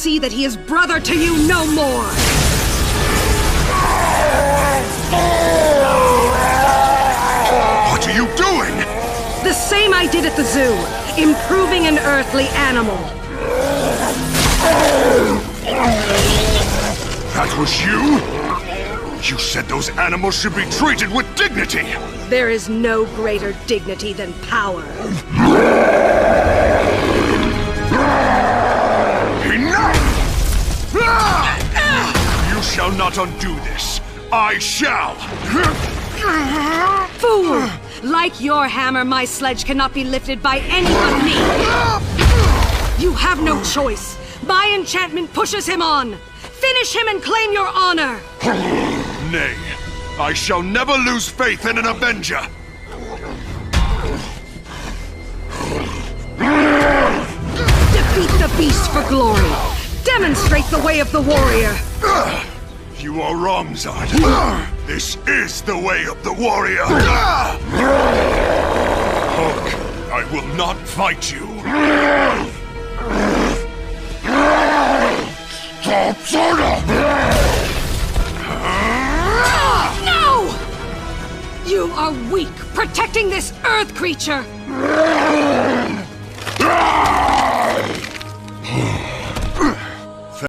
see that he is brother to you no more! What are you doing? The same I did at the zoo, improving an earthly animal. That was you? You said those animals should be treated with dignity! There is no greater dignity than power. Enough! You shall not undo this. I shall! Fool! Like your hammer, my sledge cannot be lifted by any but me! You have no choice. My enchantment pushes him on. Finish him and claim your honor! Nay, I shall never lose faith in an Avenger! Defeat the beast for glory! Demonstrate the way of the warrior! You are wrong, Zard. This is the way of the warrior! Hulk, I will not fight you! Stop, Zarda! No! You are weak, protecting this earth creature!